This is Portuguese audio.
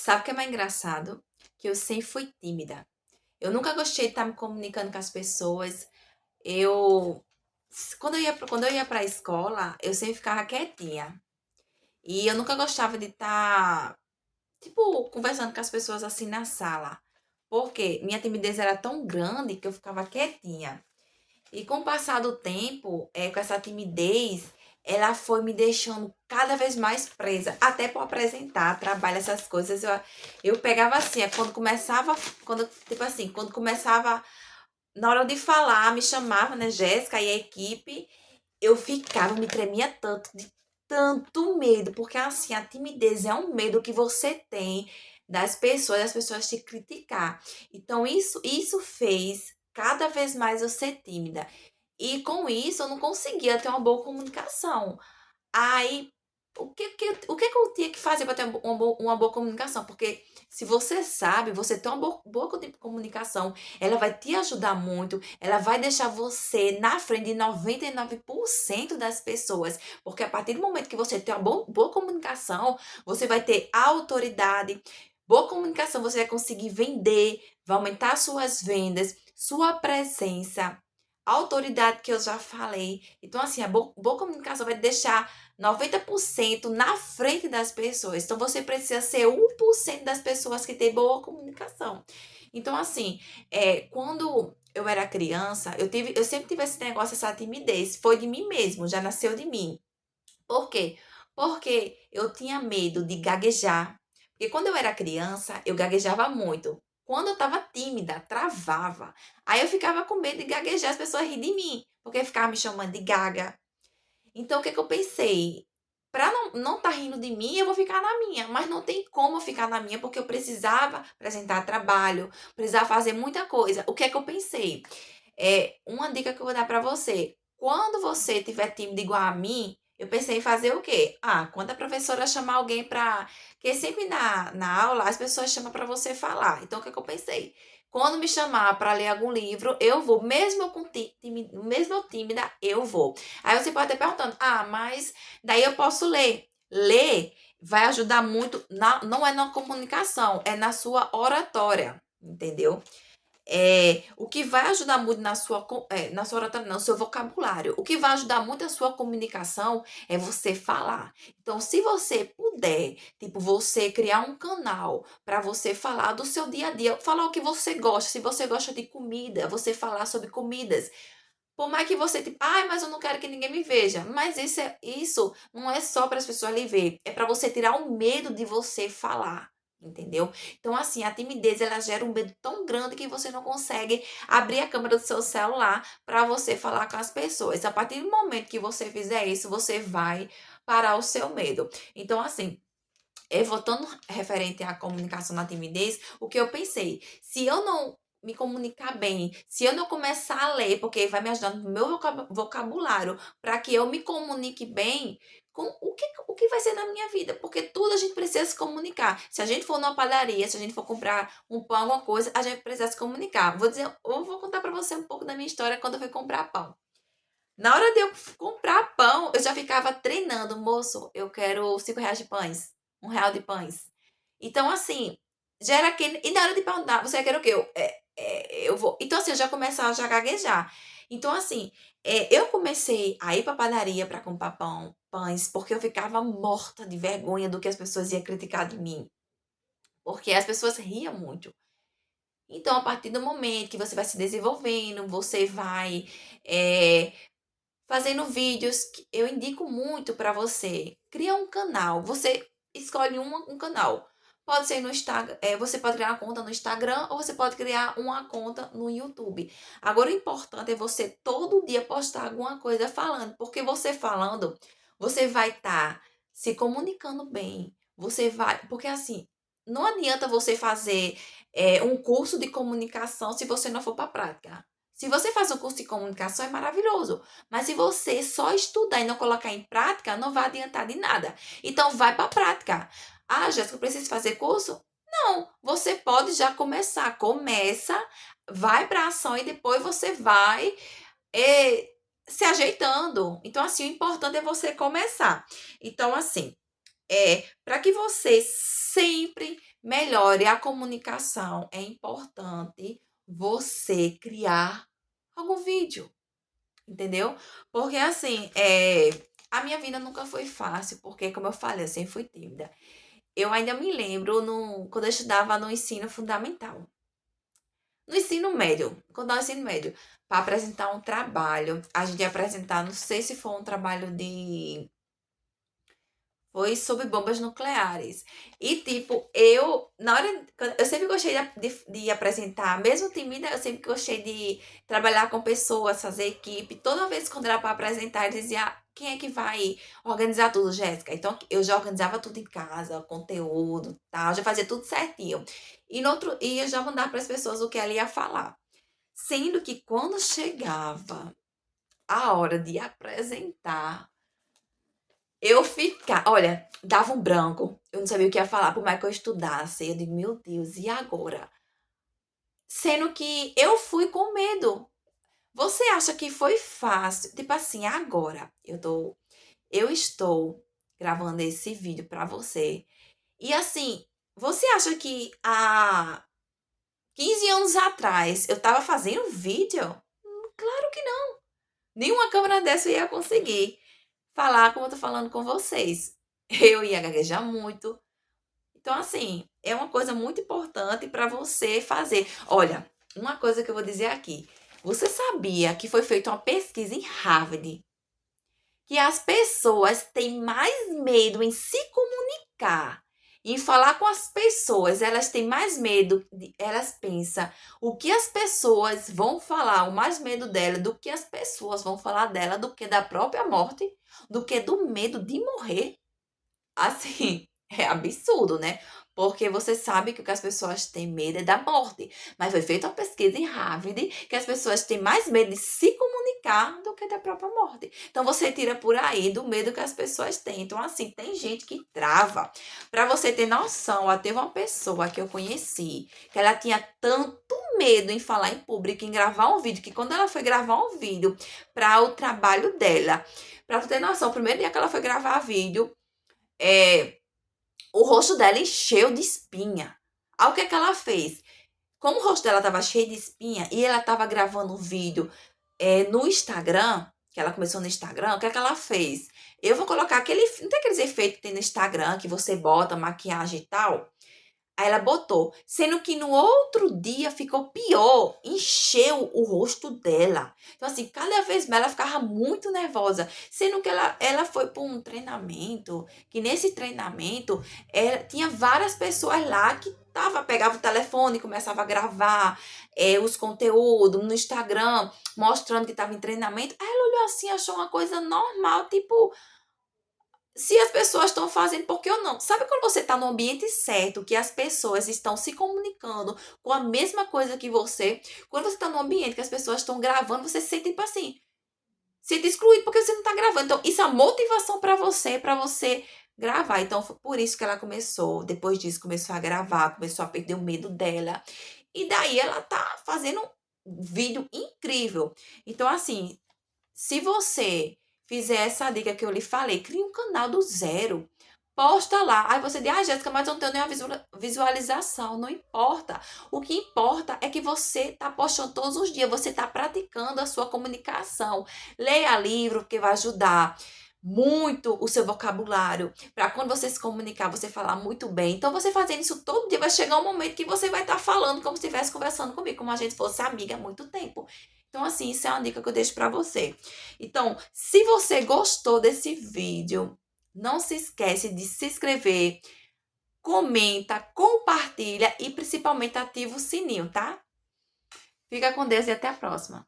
Sabe o que é mais engraçado? Que eu sempre fui tímida. Eu nunca gostei de estar me comunicando com as pessoas. Eu, quando eu ia para a escola, eu sempre ficava quietinha. E eu nunca gostava de estar, tipo, conversando com as pessoas assim na sala. Porque minha timidez era tão grande que eu ficava quietinha. E com o passar do tempo, com essa timidez, ela foi me deixando cada vez mais presa, até para apresentar trabalho, essas coisas. Eu pegava assim, tipo assim, quando começava, na hora de falar, me chamava, né, Jéssica e a equipe, eu ficava, me tremia tanto, de tanto medo, porque assim, a timidez é um medo que você tem das pessoas te criticar. Então, isso fez cada vez mais eu ser tímida. E com isso eu não conseguia ter uma boa comunicação. Aí, o que que eu tinha que fazer para ter uma boa comunicação? Porque se você sabe, você tem uma boa comunicação, ela vai te ajudar muito, ela vai deixar você na frente de 99% das pessoas. Porque a partir do momento que você tem uma boa comunicação, você vai ter autoridade. Boa comunicação, você vai conseguir vender, vai aumentar suas vendas, sua presença, autoridade que eu já falei. Então, assim, a boa comunicação vai te deixar 90% na frente das pessoas. Então, você precisa ser 1% das pessoas que têm boa comunicação. Então, assim, quando eu era criança, eu sempre tive esse negócio, essa timidez. Foi de mim mesmo, já nasceu de mim. Por quê? Porque eu tinha medo de gaguejar. Porque quando eu era criança, eu gaguejava muito. Quando eu estava tímida, travava. Aí eu ficava com medo de gaguejar, as pessoas rirem de mim, porque ficavam me chamando de gaga. Então, o que que eu pensei? Pra não tá rindo de mim, eu vou ficar na minha. Mas não tem como eu ficar na minha, porque eu precisava apresentar trabalho, precisava fazer muita coisa. O que é que eu pensei? Uma dica que eu vou dar pra você. Quando você tiver tímido igual a mim, eu pensei em fazer o quê? Ah, quando a professora chamar alguém pra... Porque sempre na aula as pessoas chamam pra você falar. Então, o que é que eu pensei? Quando me chamar para ler algum livro, eu vou. Mesmo eu tímida, eu vou. Aí você pode estar perguntando, mas daí eu posso ler. Ler vai ajudar muito, não é na comunicação, é na sua oratória, entendeu? O que vai ajudar muito na sua oratória, não, no seu vocabulário. O que vai ajudar muito a sua comunicação é você falar. Então, se você puder, tipo, você criar um canal para você falar do seu dia a dia, falar o que você gosta. Se você gosta de comida, você falar sobre comidas. Por mais que você, tipo, mas eu não quero que ninguém me veja. Mas isso não é só para as pessoas lhe ver. É para você tirar o medo de você falar. Entendeu? Então, assim, a timidez ela gera um medo tão grande que você não consegue abrir a câmera do seu celular para você falar com as pessoas. A partir do momento que você fizer isso, você vai parar o seu medo. Então, assim, voltando referente à comunicação na timidez, o que eu pensei, se eu não me comunicar bem, se eu não começar a ler, porque vai me ajudar no meu vocabulário, para que eu me comunique bem com o que vai ser na minha vida, porque tudo a gente precisa se comunicar. Se a gente for numa padaria, se a gente for comprar um pão, alguma coisa, a gente precisa se comunicar. Eu vou contar para você um pouco da minha história quando eu fui comprar pão. Na hora de eu comprar pão, eu já ficava treinando, moço, eu quero R$ 5 de pães, R$ 1 de pães. Então, assim, já era aquele. E na hora de perguntar, você quer o quê? Eu vou. Então, assim, eu já começava a já gaguejar. Então, assim, eu comecei a ir pra padaria para comprar pães, porque eu ficava morta de vergonha do que as pessoas iam criticar de mim. Porque as pessoas riam muito. Então, a partir do momento que você vai se desenvolvendo, você vai eh, fazendo vídeos, que eu indico muito para você. Cria um canal. Você escolhe um canal. Pode ser no Instagram, você pode criar uma conta no Instagram ou você pode criar uma conta no YouTube. Agora, o importante é você todo dia postar alguma coisa falando, porque você falando, você vai estar se comunicando bem. Você vai, porque assim, não adianta você fazer um curso de comunicação se você não for para a prática. Se você faz um curso de comunicação, é maravilhoso. Mas se você só estudar e não colocar em prática, não vai adiantar de nada. Então, vai para a prática. Ah, Jéssica, eu preciso fazer curso? Não, você pode já começar. Começa, vai para a ação e depois você vai eh, se ajeitando. Então, assim, o importante é você começar. Então, assim, para que você sempre melhore a comunicação, é importante você criar algum vídeo, entendeu? Porque assim, a minha vida nunca foi fácil, porque como eu falei, eu sempre fui tímida. Eu ainda me lembro quando eu estudava no ensino fundamental. No ensino médio, quando eu ensino médio, para apresentar um trabalho, a gente ia apresentar, não sei se foi um trabalho foi sobre bombas nucleares. E, tipo, na hora, eu sempre gostei de apresentar, mesmo tímida, eu sempre gostei de trabalhar com pessoas, fazer equipe. Toda vez quando era para apresentar, eu dizia, quem é que vai organizar tudo, Jéssica? Então, eu já organizava tudo em casa, conteúdo, tal, já fazia tudo certinho. E eu já mandava para as pessoas o que ela ia falar. Sendo que quando chegava a hora de apresentar, olha, dava um branco. Eu não sabia o que ia falar, por mais que eu estudasse. Eu digo, meu Deus, e agora? Sendo que eu fui com medo. Você acha que foi fácil? Tipo assim, agora eu estou gravando esse vídeo pra você. E assim, você acha que há 15 anos atrás eu tava fazendo vídeo? Claro que não. Nenhuma câmera dessa eu ia conseguir falar como eu tô falando com vocês. Eu ia gaguejar muito. Então, assim, é uma coisa muito importante para você fazer. Olha, uma coisa que eu vou dizer aqui. Você sabia que foi feita uma pesquisa em Harvard que as pessoas têm mais medo em se comunicar, em falar com as pessoas, elas têm mais medo, elas pensam o que as pessoas vão falar, o mais medo dela do que as pessoas vão falar dela, do que da própria morte, do que do medo de morrer. Assim, é absurdo, né? Porque você sabe que o que as pessoas têm medo é da morte. Mas foi feita uma pesquisa em Harvard que as pessoas têm mais medo de se comunicar do que da própria morte. Então você tira por aí do medo que as pessoas têm. Então, assim, tem gente que trava. Para você ter noção, ó, teve uma pessoa que eu conheci que ela tinha tanto medo em falar em público, em gravar um vídeo, que quando ela foi gravar um vídeo para o trabalho dela, para tu ter noção, o primeiro dia que ela foi gravar vídeo, é, o rosto dela encheu de espinha. Aí o que é que ela fez? Como o rosto dela estava cheio de espinha e ela estava gravando um vídeo no Instagram, que ela começou no Instagram, o que é que ela fez? Eu vou colocar aquele. Não tem aqueles efeitos que tem no Instagram que você bota maquiagem e tal? Aí ela botou, sendo que no outro dia ficou pior, encheu o rosto dela. Então, assim, cada vez mais ela ficava muito nervosa, sendo que ela foi para um treinamento, que nesse treinamento tinha várias pessoas lá que pegava o telefone e começava a gravar os conteúdos no Instagram, mostrando que estava em treinamento. Aí ela olhou assim, achou uma coisa normal, tipo, se as pessoas estão fazendo, por que eu não? Sabe quando você está no ambiente certo, que as pessoas estão se comunicando com a mesma coisa que você? Quando você está no ambiente que as pessoas estão gravando, você se sente tipo assim, se sente excluído porque você não está gravando. Então, isso é a motivação para você gravar. Então, foi por isso que ela começou, depois disso, começou a gravar, começou a perder o medo dela. E daí ela tá fazendo um vídeo incrível. Então, assim, se você fizer essa dica que eu lhe falei, crie um canal do zero. Posta lá. Aí você diz, Jéssica, mas eu não tenho nenhuma visualização. Não importa. O que importa é que você está postando todos os dias. Você está praticando a sua comunicação. Leia livro, porque vai ajudar muito o seu vocabulário. Para quando você se comunicar, você falar muito bem. Então, você fazendo isso todo dia, vai chegar um momento que você vai estar falando como se estivesse conversando comigo, como a gente fosse amiga há muito tempo. Então, assim, isso é uma dica que eu deixo para você. Então, se você gostou desse vídeo, não se esquece de se inscrever, comenta, compartilha e principalmente ativa o sininho, tá? Fica com Deus e até a próxima.